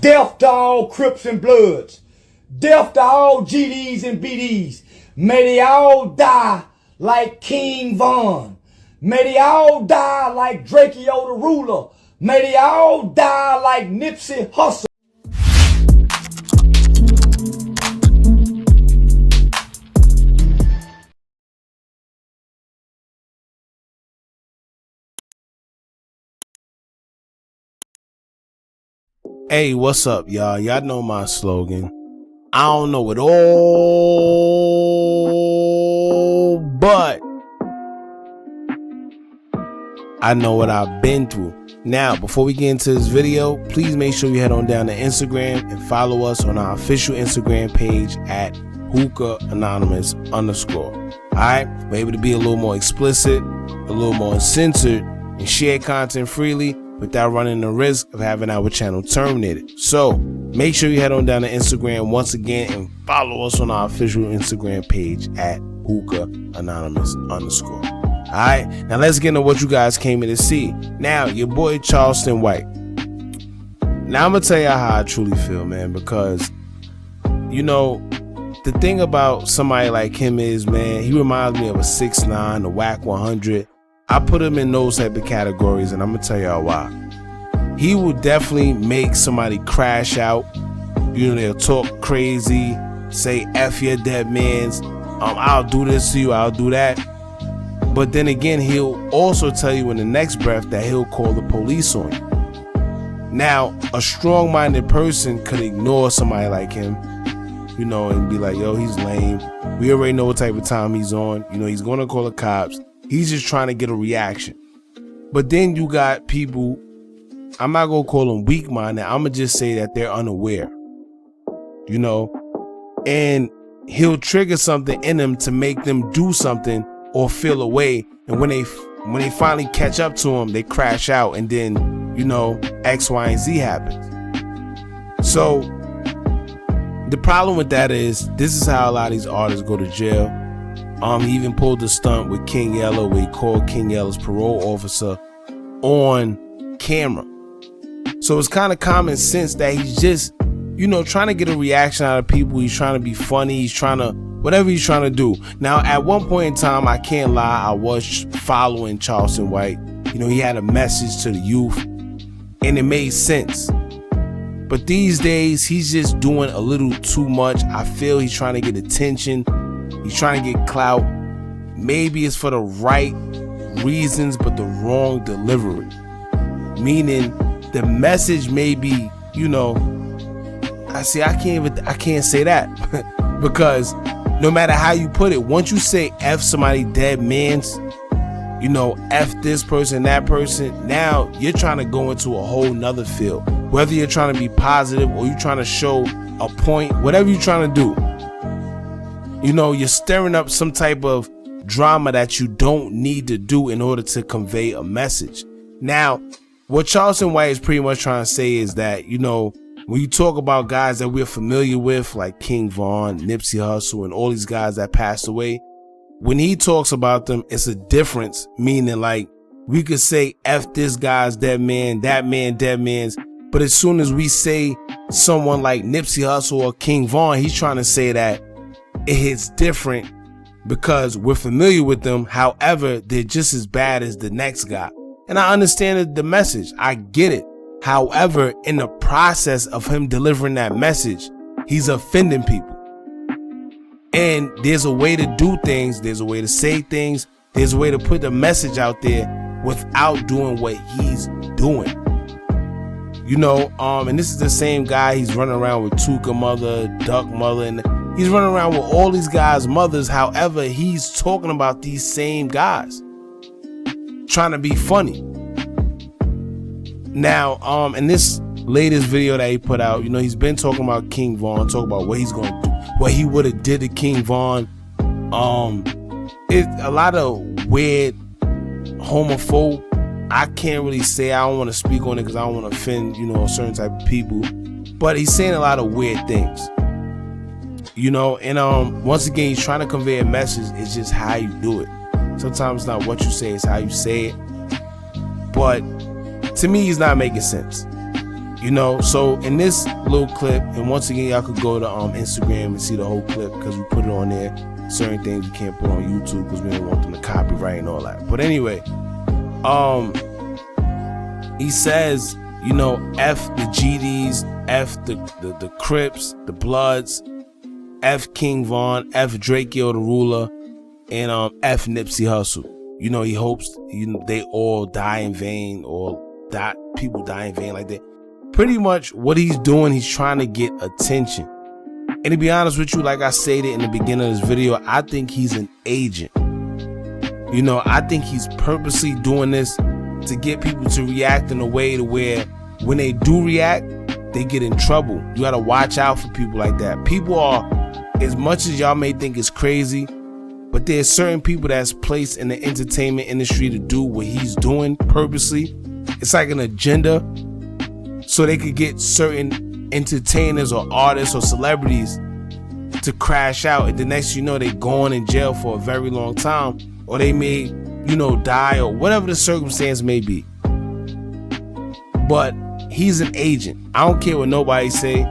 Death to all Crips and Bloods. Death to all GDs and BDs. May they all die like King Von. May they all die like Drakeo the ruler. May they all die like Nipsey Hussle. Hey, what's up, y'all? Y'all know my slogan. I don't know it all, but I know what I've been through. Now, before we get into this video, please make sure you head on down to Instagram and follow us on our official Instagram page at hookah_anonymous_. Alright, we're able to be a little more explicit, a little more uncensored, and share content freely without running the risk of having our channel terminated. So make sure you head on down to Instagram once again and follow us on our official Instagram page at hookah_anonymous_. Alright, now let's get into what you guys came in to see. Now, your boy Charleston White. Now I'm gonna tell y'all how I truly feel, man, because you know, the thing about somebody like him is, man, he reminds me of a 6ix9ine, a Whack 100. I put him in those type of categories, and I'm gonna tell y'all why. He will definitely make somebody crash out. You know, they'll talk crazy, say F your dead mans, I'll do this to you, I'll do that. But then again, he'll also tell you in the next breath that he'll call the police on you. Now, a strong-minded person could ignore somebody like him, you know, and be like, yo, he's lame. We already know what type of time he's on. You know, he's gonna call the cops. He's just trying to get a reaction. But then you got people, I'm not going to call them weak-minded. I'm going to just say that they're unaware, you know, and he'll trigger something in them to make them do something or feel a way. And when they finally catch up to him, they crash out, and then, you know, X, Y, and Z happens. So the problem with that is, this is how a lot of these artists go to jail. He even pulled the stunt with King Yall, where he called King Yall's parole officer on camera. So it's kind of common sense that he's just, you know, trying to get a reaction out of people. He's trying to be funny. He's trying to, whatever he's trying to do. Now, at one point in time, I can't lie, I was following Charleston White. You know, he had a message to the youth, and it made sense. But these days, he's just doing a little too much. I feel he's trying to get attention. He's trying to get clout. Maybe it's for the right reasons, but the wrong delivery. Meaning the message may be, you know, I can't say that because no matter how you put it, once you say F somebody dead mans, you know, F this person, that person, now you're trying to go into a whole nother field. Whether you're trying to be positive or you're trying to show a point, whatever you're trying to do, you know, you're stirring up some type of drama that you don't need to do in order to convey a message. Now, what Charleston White is pretty much trying to say is that, you know, when you talk about guys that we're familiar with, like King Von, Nipsey Hussle, and all these guys that passed away, when he talks about them, it's a difference, meaning like we could say F this guy's dead man, that man dead man's, but as soon as we say someone like Nipsey Hussle or King Von, he's trying to say that it hits different because we're familiar with them. However, they're just as bad as the next guy. And I understand the message. I get it. However, in the process of him delivering that message, he's offending people. And there's a way to do things. There's a way to say things. There's a way to put the message out there without doing what he's doing. You know, and this is the same guy. He's running around with Tuka mother, Duck mother, and he's running around with all these guys' mothers. However, he's talking about these same guys, trying to be funny. Now, in this latest video that he put out, you know, he's been talking about King Von, talking about what he's going to do, what he would have did to King Von. It's a lot of weird homophobe. I can't really say, I don't want to speak on it because I don't want to offend, you know, a certain type of people. But he's saying a lot of weird things. You know, and once again, he's trying to convey a message. It's just how you do it. Sometimes it's not what you say, it's how you say it. But to me, he's not making sense. You know, so in this little clip, and once again, y'all could go to Instagram and see the whole clip because we put it on there. Certain things we can't put on YouTube because we don't want them to copyright and all that. But anyway, he says, you know, F the GDs, F the Crips, the Bloods, F King Von, F Drakeo the Ruler, and F Nipsey Hussle. You know, he hopes they all die in vain, or people die in vain like that. Pretty much what he's doing, he's trying to get attention. And to be honest with you, like I stated in the beginning of this video, I think he's an agent. You know, I think he's purposely doing this to get people to react in a way to where when they do react, they get in trouble. You gotta watch out for people like that. People are, as much as y'all may think it's crazy, but there's certain people that's placed in the entertainment industry to do what he's doing purposely. It's like an agenda, so they could get certain entertainers or artists or celebrities to crash out, and the next you know they going in jail for a very long time, or they may, you know, die, or whatever the circumstance may be. But he's an agent. I don't care what nobody say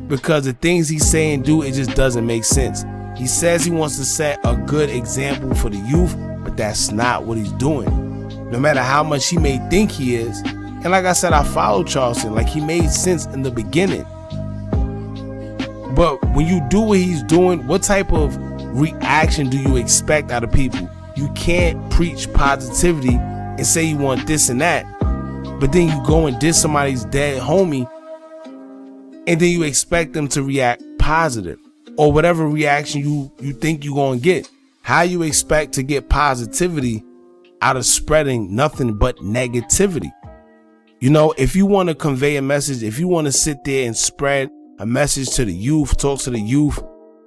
because the things he's saying do, it just doesn't make sense. He says he wants to set a good example for the youth, but that's not what he's doing. No matter how much he may think he is. And like I said, I followed Charleston. Like, he made sense in the beginning. But when you do what he's doing, what type of reaction do you expect out of people? You can't preach positivity and say you want this and that, but then you go and diss somebody's dead homie, and then you expect them to react positive, or whatever reaction you think you're going to get. How you expect to get positivity out of spreading nothing but negativity? You know, if you want to convey a message, if you want to sit there and spread a message to the youth, talk to the youth,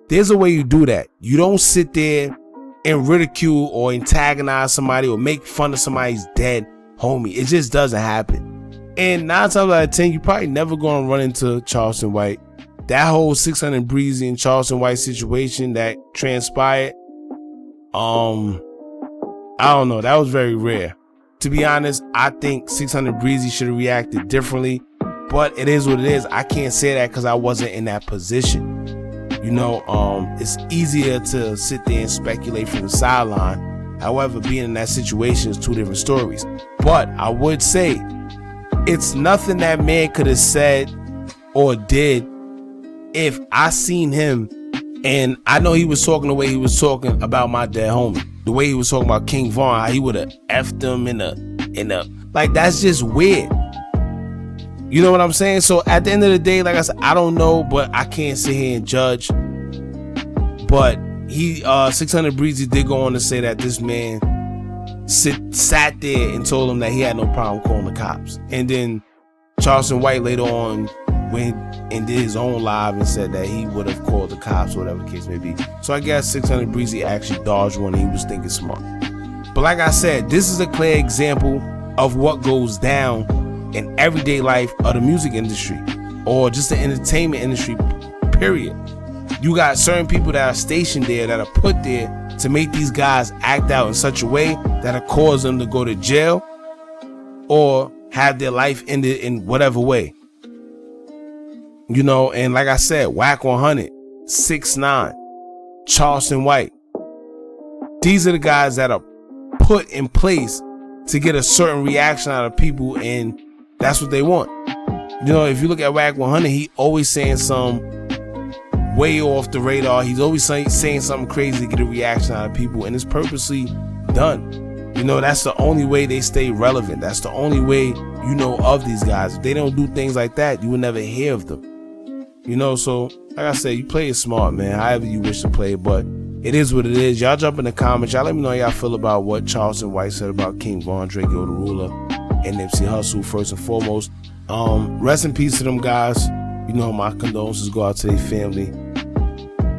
there's a way you do that. You don't sit there and ridicule or antagonize somebody or make fun of somebody's dead homie. It just doesn't happen. And 9 times out of 10, you probably never going to run into Charleston White. That whole 600 Breezy and Charleston White situation that transpired, I don't know. That was very rare. To be honest, I think 600 Breezy should have reacted differently, but it is what it is. I can't say that because I wasn't in that position. You know, it's easier to sit there and speculate from the sideline. However, being in that situation is 2 different stories. But I would say it's nothing that man could have said or did if I seen him and I know he was talking the way he was talking about my dead homie. The way he was talking about King Von, how he would have effed him in a like, that's just weird. You know what I'm saying? So at the end of the day, like I said, I don't know, but I can't sit here and judge. But he 600 Breezy did go on to say that this man sat there and told him that he had no problem calling the cops. And then Charleston White later on went and did his own live and said that he would have called the cops, or whatever the case may be. So I guess 600 Breezy actually dodged one and he was thinking smart. But like I said, this is a clear example of what goes down in everyday life of the music industry, or just the entertainment industry, period. You got certain people that are stationed there, that are put there to make these guys act out in such a way that'll cause them to go to jail or have their life ended in whatever way. You know, and like I said, Whack 100, 6ix9ine, Charleston White. These are the guys that are put in place to get a certain reaction out of people, and that's what they want. You know, if you look at Whack 100, he always saying some way off the radar. He's always saying something crazy to get a reaction out of people, and it's purposely done. You know, that's the only way they stay relevant. That's the only way you know of these guys. If they don't do things like that, you will never hear of them. You know, so like I said, you play it smart, man, however you wish to play it, but it is what it is. Y'all jump in the comments. Y'all let me know how y'all feel about what Charleston White said about King Von, Drakeo the Ruler, and Nipsey Hussle, first and foremost. Rest in peace to them guys. You know, my condolences go out to their family.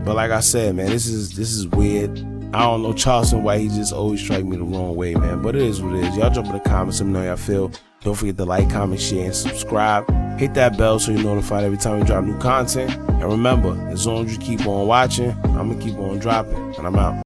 But like I said, man, this is weird. I don't know, Charleston White, he just always strike me the wrong way, man. But it is what it is. Y'all jump in the comments, let me know how y'all feel. Don't forget to like, comment, share, and subscribe. Hit that bell so you're notified every time we drop new content. And remember, as long as you keep on watching, I'm going to keep on dropping. And I'm out.